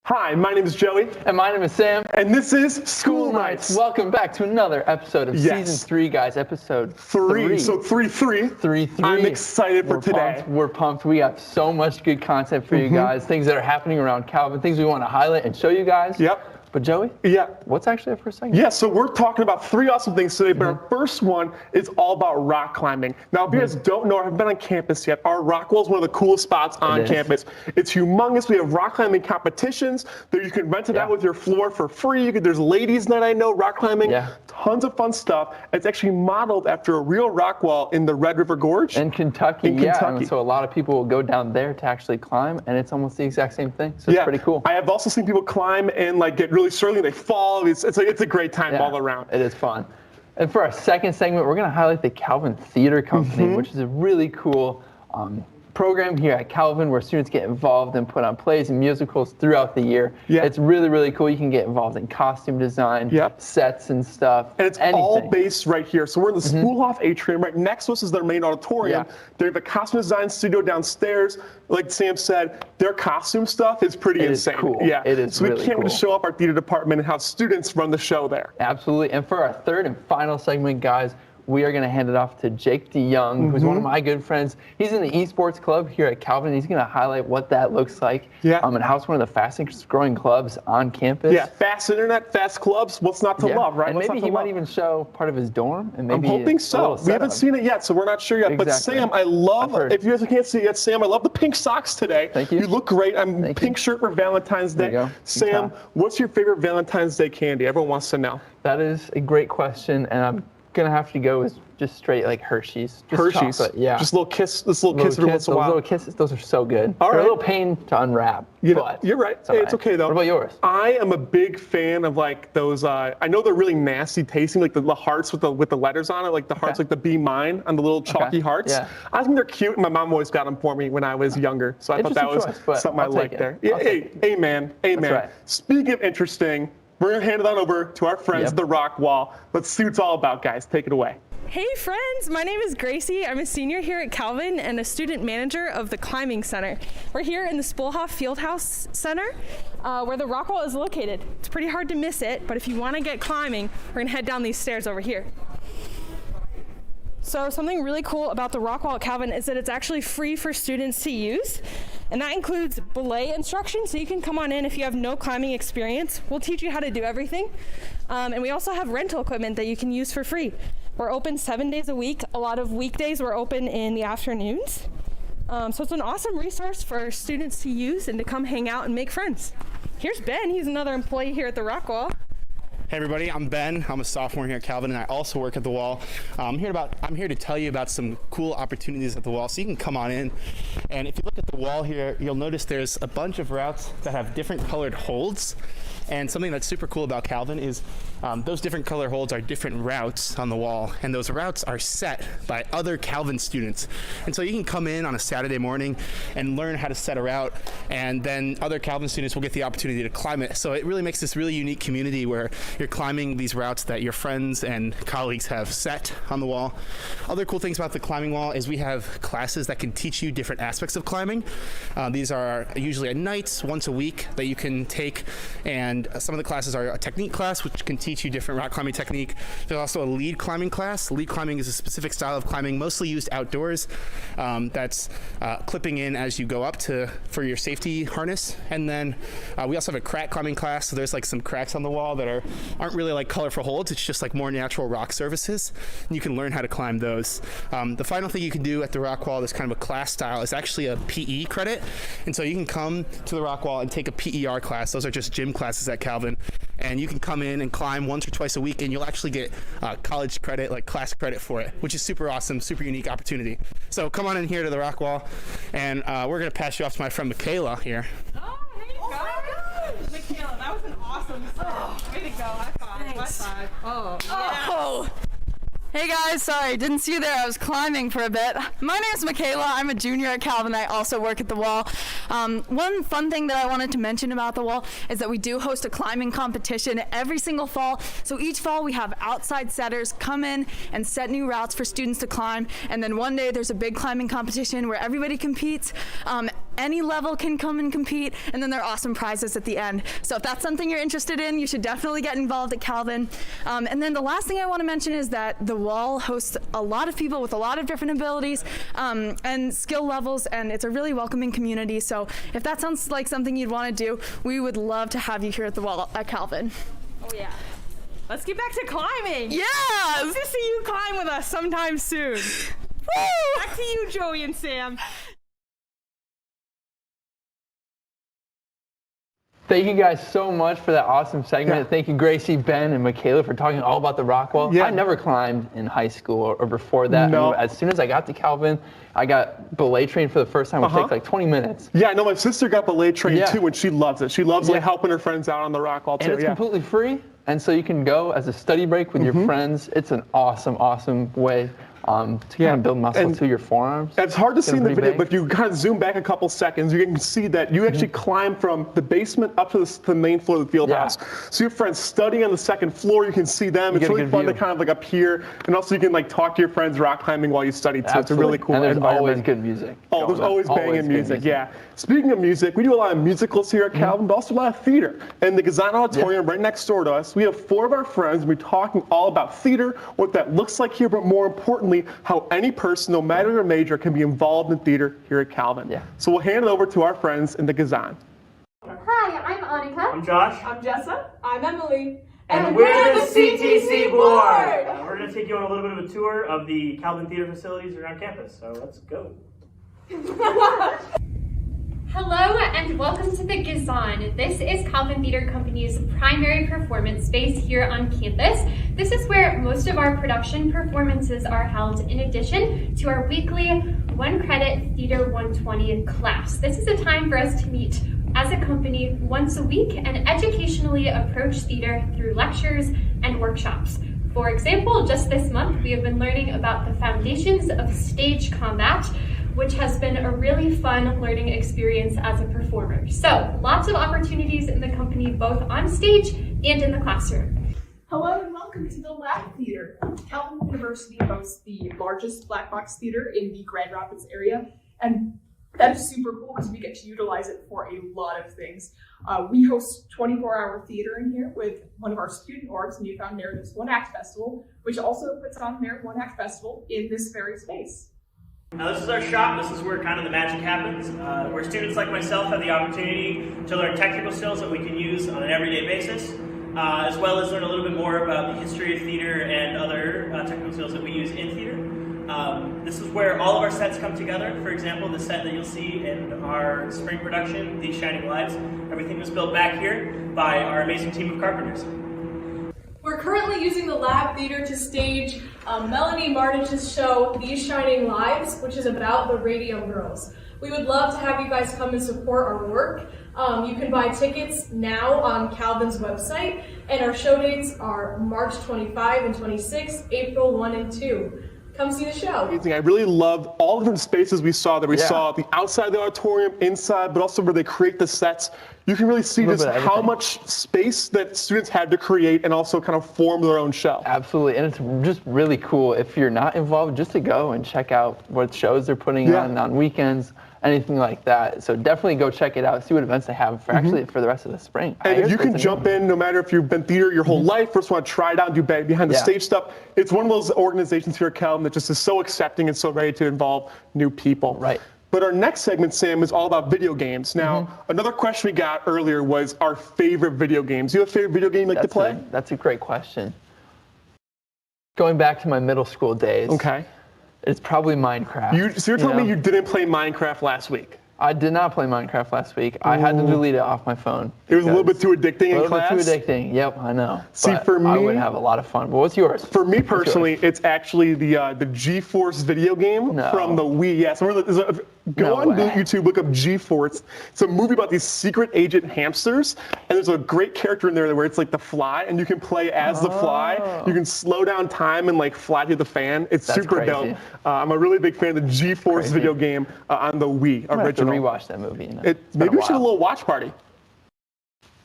Hi, my name is Joey. And my name is Sam. And this is School Nights. Welcome back to another episode of Season 3, guys. Episode 3. So 3-3. 3-3. I'm excited for today. We're pumped. We have so much good content for you guys. Things that are happening around Calvin. Things we want to highlight and show you guys. Yep. But Joey? Yeah. What's actually our first segment? Yeah, so we're talking about 3 awesome things today, but our first one is all about rock climbing. Now, if you guys don't know or haven't been on campus yet, our rock wall is one of the coolest spots on campus. It's humongous. We have rock climbing competitions that you can rent it out with your floor for free. There's ladies' night, I know, rock climbing. Tons of fun stuff. It's actually modeled after a real rock wall in the Red River Gorge. In Kentucky, And so a lot of people will go down there to actually climb, and it's almost the exact same thing. So it's pretty cool. I have also seen people climb and like get really surly and they fall. It's a great time all around. It is fun. And for our second segment, we're going to highlight the Calvin Theater Company, which is a really cool program here at Calvin where students get involved and put on plays and musicals throughout the year. It's really, really cool. You can get involved in costume design, sets and stuff. And it's all based right here. So we're in the Schoolhof atrium. Right next to us is their main auditorium. They have a costume design studio downstairs. Like Sam said, their costume stuff is pretty insane. Cool. It is so really we can't wait to show up our theater department and have students run the show there. Absolutely. And for our third and final segment, guys, we are going to hand it off to Jake DeYoung, who's one of my good friends. He's in the eSports club here at Calvin. He's going to highlight what that looks like and how it's one of the fastest growing clubs on campus. Fast internet, fast clubs. What's not to love, right? And maybe he might even show part of his dorm. And maybe I'm hoping so. We haven't seen it yet, so we're not sure yet. But Sam, I love, if you guys can't see it yet, Sam, I love the pink socks today. Thank you. You look great. I'm pink shirt for Valentine's Day. There you go. Sam, what's your favorite Valentine's Day candy? Everyone wants to know. That is a great question, and I'm going to have to go with just straight like Hershey's. Just Hershey's. Chocolate, Just a little kiss. This little kiss every once in a while. Those little kisses, those are so good. All right. They're a little pain to unwrap. But you're right. It's okay though. What about yours? I am a big fan of like those. I know they're really nasty tasting, like the hearts with the letters on it, like the hearts, like the Be Mine on the little chalky hearts. I think they're cute, and my mom always got them for me when I was younger. So I thought that was something I liked there. Amen. Right. Speaking of interesting, we're gonna hand it on over to our friends, the Rock Wall. Let's see what it's all about, guys. Take it away. Hey friends, my name is Gracie. I'm a senior here at Calvin and a student manager of the Climbing Center. We're here in the Spoolhof Fieldhouse Center where the rock wall is located. It's pretty hard to miss it, but if you want to get climbing, we're going to head down these stairs over here. So something really cool about the rock wall at Calvin is that it's actually free for students to use. And that includes belay instruction, so you can come on in if you have no climbing experience. We'll teach you how to do everything. And we also have rental equipment that you can use for free. We're open 7 days a week. A lot of weekdays we're open in the afternoons. So it's an awesome resource for students to use and to come hang out and make friends. Here's Ben. He's another employee here at the rock wall. Hey everybody, I'm Ben. I'm a sophomore here at Calvin, and I also work at the wall. I'm here to tell you about some cool opportunities at the wall, so you can come on in. And if you look at the wall here, you'll notice there's a bunch of routes that have different colored holds. And something that's super cool about Calvin is those different color holds are different routes on the wall, and those routes are set by other Calvin students. And so you can come in on a Saturday morning and learn how to set a route, and then other Calvin students will get the opportunity to climb it. So it really makes this really unique community where you're climbing these routes that your friends and colleagues have set on the wall. Other cool things about the climbing wall is we have classes that can teach you different aspects of climbing. These are usually at nights, once a week, that you can take, and some of the classes are a technique class, which can teach you different rock climbing technique. There's also a lead climbing class. Lead climbing is a specific style of climbing, mostly used outdoors. That's clipping in as you go up for your safety harness. And then we also have a crack climbing class. So there's like some cracks on the wall that aren't really like colorful holds. It's just like more natural rock surfaces. And you can learn how to climb those. The final thing you can do at the rock wall, this kind of a class style, is actually a PE credit. And so you can come to the rock wall and take a PER class. Those are just gym classes at Calvin, and you can come in and climb once or twice a week, and you'll actually get college credit, like class credit for it, which is super awesome, super unique opportunity. So come on in here to the rock wall, and we're going to pass you off to my friend Michaela here. Oh, hey guys. Michaela, that was an awesome set. Way to go. High five. Thanks. High five. Oh. Hey guys, sorry, didn't see you there. I was climbing for a bit. My name's Michaela. I'm a junior at Calvin. I also work at the wall. One fun thing that I wanted to mention about the wall is that we do host a climbing competition every single fall. So each fall we have outside setters come in and set new routes for students to climb. And then one day there's a big climbing competition where everybody competes. any level can come and compete, and then there are awesome prizes at the end. So if that's something you're interested in, you should definitely get involved at Calvin. And then the last thing I want to mention is that the wall hosts a lot of people with a lot of different abilities and skill levels, and it's a really welcoming community. So if that sounds like something you'd want to do, we would love to have you here at the wall at Calvin. Oh yeah. Let's get back to climbing. Yes! Let's just see you climb with us sometime soon. Woo! Back to you, Joey and Sam. Thank you guys so much for that awesome segment. Yeah. Thank you, Gracie, Ben, and Michaela for talking all about the rock wall. Yeah. I never climbed in high school or before that. No. As soon as I got to Calvin, I got belay trained for the first time. It takes like 20 minutes. Yeah, I know my sister got belay trained Yeah. too, and she loves it. She loves like helping her friends out on the rock wall too. And it's completely free. And so you can go as a study break with your friends. It's an awesome, awesome way to kind of build muscle to your forearms. It's hard to see in the pretty video, big. but if you kind of zoom back a couple seconds, you can see that you actually climb from the basement up to the main floor of the field house. So your friends studying on the second floor, you can see them. It's get a really good fun to view. kind of like appear, and also you can like talk to your friends rock climbing while you study too. It's a really cool And there's environment. always good music. Oh, there's always banging good music, yeah. Speaking of music, we do a lot of musicals here at Calvin, but also a lot of theater. And the Gazan Auditorium right next door to us, we have 4 of our friends, and we're talking all about theater, what that looks like here, but more importantly, how any person, no matter their major, can be involved in theater here at Calvin. Yeah. So we'll hand it over to our friends in the Gazan. Hi, I'm Annika. I'm Josh. I'm Jessa. I'm Emily. And we're the CTC board! We're going to take you on a little bit of a tour of the Calvin Theater facilities around campus. So let's go. Hello and welcome to the Gazan. This is Calvin Theater Company's primary performance space here on campus. This is where most of our production performances are held in addition to our weekly 1-credit Theater 120 class. This is a time for us to meet as a company once a week and educationally approach theater through lectures and workshops. For example, just this month we have been learning about the foundations of stage combat, which has been a really fun learning experience as a performer. So lots of opportunities in the company, both on stage and in the classroom. Hello and welcome to the Lab Theater. Calvin University hosts the largest black box theater in the Grand Rapids area, and that is super cool because we get to utilize it for a lot of things. We host 24-hour theater in here with one of our student orgs, Newfound Narratives One Act Festival, which also puts on their One Act Festival in this very space. Now this is our shop. This is where kind of the magic happens. Where students like myself have the opportunity to learn technical skills that we can use on an everyday basis, as well as learn a little bit more about the history of theater and other technical skills that we use in theater. This is where all of our sets come together. For example, the set that you'll see in our spring production, These Shining Lives, everything was built back here by our amazing team of carpenters. We're currently using the Lab Theater to stage Melanie Martich's show, These Shining Lives, which is about the Radio Girls. We would love to have you guys come and support our work. You can buy tickets now on Calvin's website, and our show dates are March 25 and 26, April 1 and 2. Come see the show. I really loved all the different spaces we saw that we saw the outside of the auditorium, inside, but also where they create the sets. You can really see just how much space that students had to create and also kind of form their own show. Absolutely, and it's just really cool if you're not involved just to go and check out what shows they're putting on weekends, anything like that. So definitely go check it out, see what events they have for actually for the rest of the spring. And if you can jump in, no matter if you've been theater your whole life or just want to try it out and do behind the stage stuff, it's one of those organizations here at Calvin that just is so accepting and so ready to involve new people. Right. But our next segment, Sam, is all about video games. Now, another question we got earlier was our favorite video games. Do you have a favorite video game you like to play? That's a great question. Going back to my middle school days. Okay. It's probably Minecraft. So you're telling me you didn't play Minecraft last week? I did not play Minecraft last week. I had to delete it off my phone. It was a little bit too addicting in class? A little bit too addicting, yep, I know. See, but for me, I would have a lot of fun. But what's yours? For me personally, it's actually the G-Force video game from the Wii. Yes, go on YouTube, look up G-Force. It's a movie about these secret agent hamsters, and there's a great character in there where it's like the Fly, and you can play as the Fly. You can slow down time and like fly through the fan. It's super dope. I'm a really big fan of the G-Force video game on the Wii original. I have to rewatch that movie. Maybe we should have a little watch party.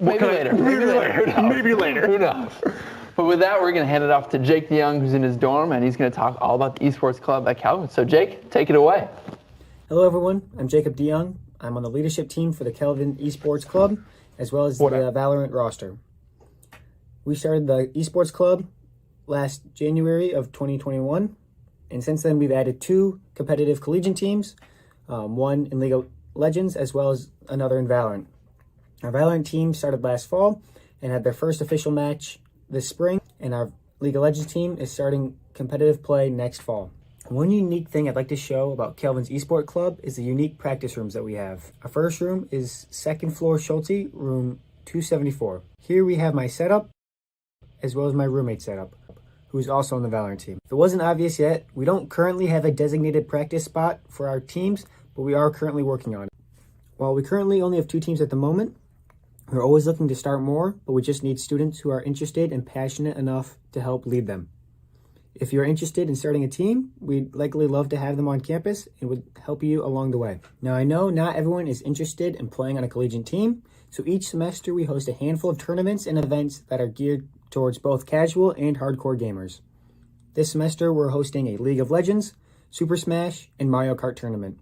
Maybe later. Maybe later. Who knows? But with that, we're going to hand it off to Jake DeYoung, who's in his dorm, and he's going to talk all about the eSports Club at Calvin. So Jake, take it away. Hello everyone, I'm Jacob DeYoung. I'm on the leadership team for the Calvin eSports Club, as well as the Valorant roster. We started the eSports Club last January of 2021, and since then we've added 2 competitive collegiate teams, one in League of Legends as well as another in Valorant. Our Valorant team started last fall and had their first official match this spring, and our League of Legends team is starting competitive play next fall. One unique thing I'd like to show about Calvin's eSport Club is the unique practice rooms that we have. Our first room is 2nd floor Schulte, room 274. Here we have my setup, as well as my roommate setup, who is also on the Valorant team. If it wasn't obvious yet, we don't currently have a designated practice spot for our teams, but we are currently working on it. While we currently only have 2 teams at the moment, we're always looking to start more, but we just need students who are interested and passionate enough to help lead them. If you're interested in starting a team, we'd likely love to have them on campus and would help you along the way. Now, I know not everyone is interested in playing on a collegiate team, so each semester we host a handful of tournaments and events that are geared towards both casual and hardcore gamers. This semester, we're hosting a League of Legends, Super Smash, and Mario Kart tournament.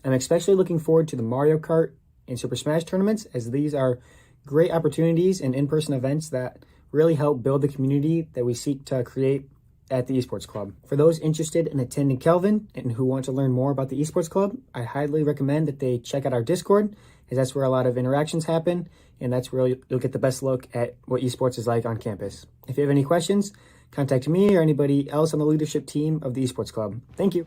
I'm especially looking forward to the Mario Kart and Super Smash tournaments, as these are great opportunities and in-person events that really help build the community that we seek to create at the Esports Club. For those interested in attending Calvin and who want to learn more about the Esports Club, I highly recommend that they check out our Discord, as that's where a lot of interactions happen, and that's where you'll get the best look at what esports is like on campus. If you have any questions, contact me or anybody else on the leadership team of the Esports Club. Thank you.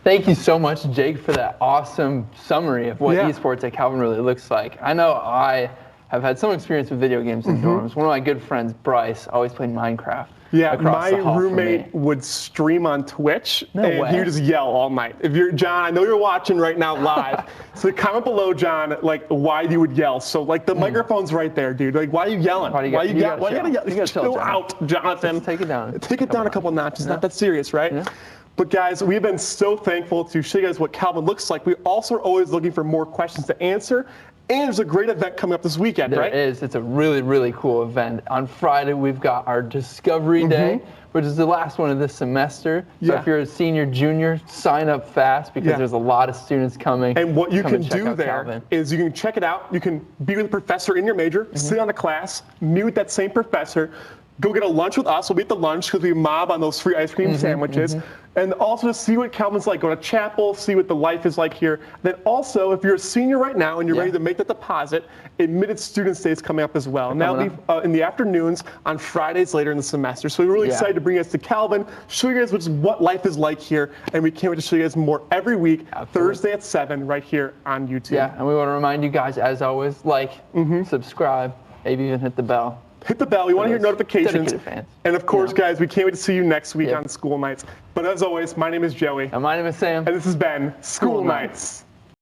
Thank you so much, Jake, for that awesome summary of what esports at Calvin really looks like. I know I have had some experience with video games in dorms. One of my good friends, Bryce, always played Minecraft. Yeah, my roommate would stream on Twitch, and he would just yell all night. If you're John, I know you're watching right now live, so comment below, John, like why you would yell. So like the microphone's right there, dude. Like why are you yelling? Why you gotta yell? You gotta chill out, Jonathan. Just take it down. Take it down a couple notches. It's not that serious, right? Yeah. But guys, we've been so thankful to show you guys what Calvin looks like. We also are always looking for more questions to answer. And there's a great event coming up this weekend, right? There is. It's a really, really cool event. On Friday, we've got our Discovery Day, which is the last one of this semester. So if you're a senior, junior, sign up fast because there's a lot of students coming. And what you can do there is you can check it out. You can be with a professor in your major, sit on a class, meet with that same professor, go get a lunch with us. We'll be at the lunch because we mob on those free ice cream sandwiches. And also to see what Calvin's like. Go to chapel, see what the life is like here. Then also, if you're a senior right now and you're ready to make that deposit, Admitted Students Day is coming up as well. And that'll be in the afternoons on Fridays later in the semester. So we're really excited to bring you guys to Calvin, show you guys what life is like here. And we can't wait to show you guys more every week, Thursday at 7 right here on YouTube. Yeah, and we want to remind you guys, as always, like, subscribe, maybe even hit the bell. Hit the bell. We want to hear notifications. Fans. And of course, guys, we can't wait to see you next week on School Nights. But as always, my name is Joey. And my name is Sam. And this has been School Nights.